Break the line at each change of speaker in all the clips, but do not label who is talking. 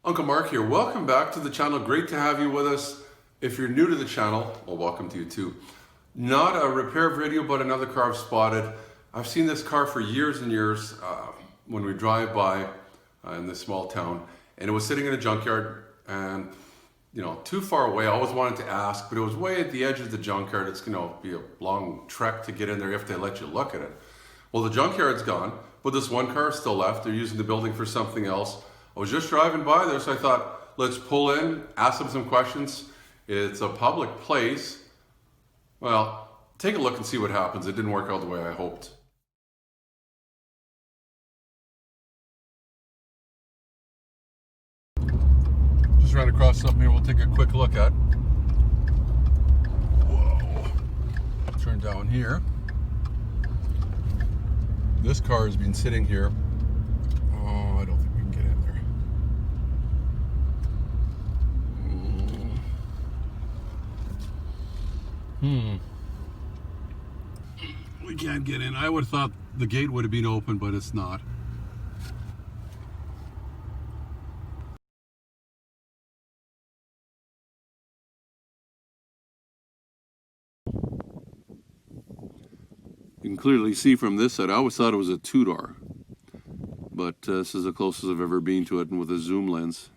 Uncle Mark here. Welcome back to the channel. Great to have you with us. If you're new to the channel, well, welcome to you too. Not a repair video, but another car I've spotted. I've seen this car for years and years when we drive by in this small town, and it was sitting in a junkyard and too far away. I always wanted to ask, but it was way at the edge of the junkyard. It's be a long trek to get in there if they let you look at it. Well, the junkyard's gone, but this one car is still left. They're using the building for something else. I was just driving by there, so I thought, let's pull in, ask them some questions. It's a public place. Well, take a look and see what happens. It didn't work out the way I hoped. Just ran across something here we'll take a quick look at. Whoa. Turn down here. This car has been sitting here. Oh, I don't think we can get in there. We can't get in. I would have thought the gate would have been open, but it's not. You can clearly see from this side, I always thought it was a two-door, but this is the closest I've ever been to it, and with a zoom lens.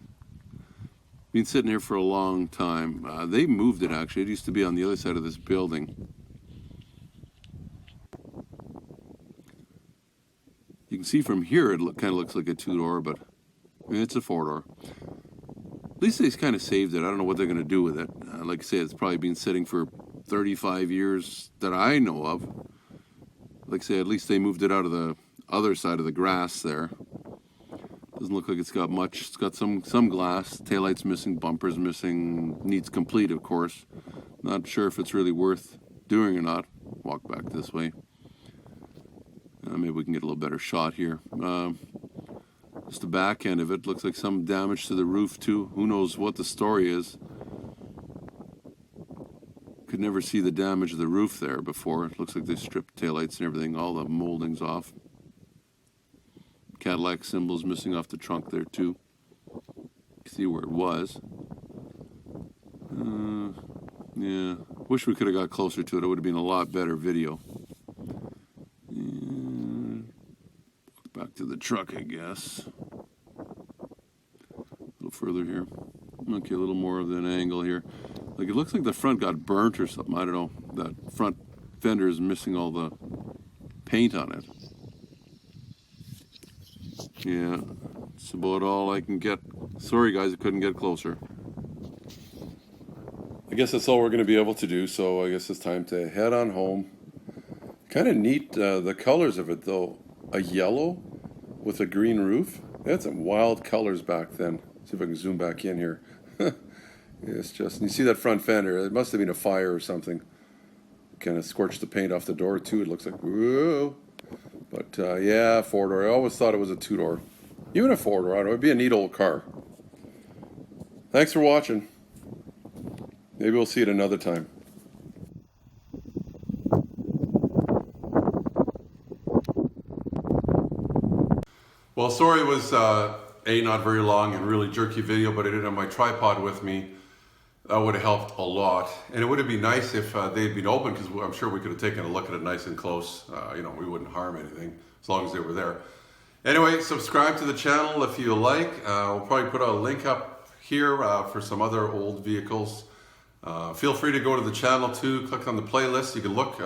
Been sitting here for a long time. They moved it actually. It used to be on the other side of this building. You can see from here it kind of looks like a two-door, but it's a four-door. At least they kind of saved it. I don't know what they're going to do with it. Like I say, it's probably been sitting for 35 years that I know of. Like I say, at least they moved it out of the other side of the grass there. Doesn't look like it's got much. It's got some glass. Taillight's missing, bumper's missing. Needs complete, of course. Not sure if it's really worth doing or not. Walk back this way. Maybe we can get a little better shot here. Just the back end of it. Looks like some damage to the roof too. Who knows what the story is. Could never see the damage of the roof there before. It looks like they stripped taillights and everything, all the moldings off. Cadillac symbols missing off the trunk there too. See where it was. Yeah, wish we could have got closer to it. It would have been a lot better video. Back to the truck, I guess. A little further here. Okay, a little more of an angle here. Like, it looks like the front got burnt or something. I don't know. That front fender is missing all the paint on it. Yeah, that's about all I can get. Sorry guys, I couldn't get closer. I guess that's all we're going to be able to do, so I guess it's time to head on home. Kind of neat, the colors of it though. A yellow with a green roof. They had some wild colors back then. See if I can zoom back in here. It's just, you see that front fender, it must have been a fire or something. Kind of scorched the paint off the door too, it looks like, whoa. But yeah, four-door. I always thought it was a two-door. Even a four-door, I don't know, it'd be a neat old car. Thanks for watching. Maybe we'll see it another time. Well, sorry it was not very long and really jerky video, but I didn't have my tripod with me. That would have helped a lot. And it would have been nice if they had been open, because I'm sure we could have taken a look at it nice and close. We wouldn't harm anything as long as they were there. Anyway, subscribe to the channel if you like. We'll probably put a link up here for some other old vehicles. Feel free to go to the channel too. Click on the playlist. You can look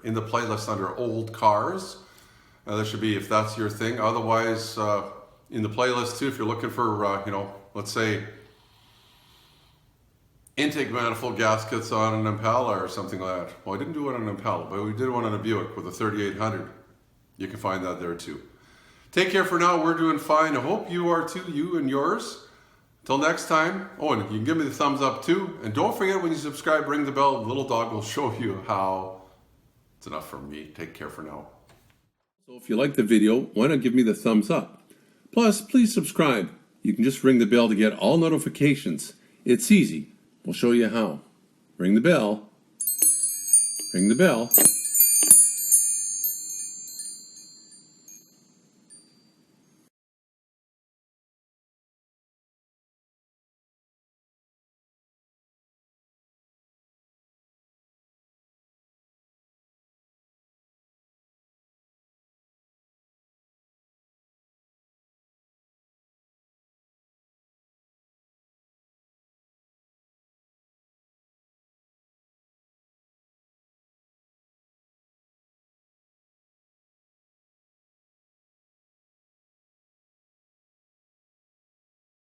in the playlist under old cars. There should be, if that's your thing. Otherwise, in the playlist too, if you're looking for, let's say, intake manifold gaskets on an Impala or something like that. Well, I didn't do it on an Impala, but we did one on a Buick with a 3800. You can find that there too. Take care for now. We're doing fine. I hope you are too, you and yours. Till next time. Oh, and you can give me the thumbs up too. And don't forget, when you subscribe, ring the bell. The little dog will show you how. It's enough from me. Take care for now. So if you like the video, why not give me the thumbs up? Plus, please subscribe. You can just ring the bell to get all notifications. It's easy. We'll show you how. Ring the bell. Ring the bell.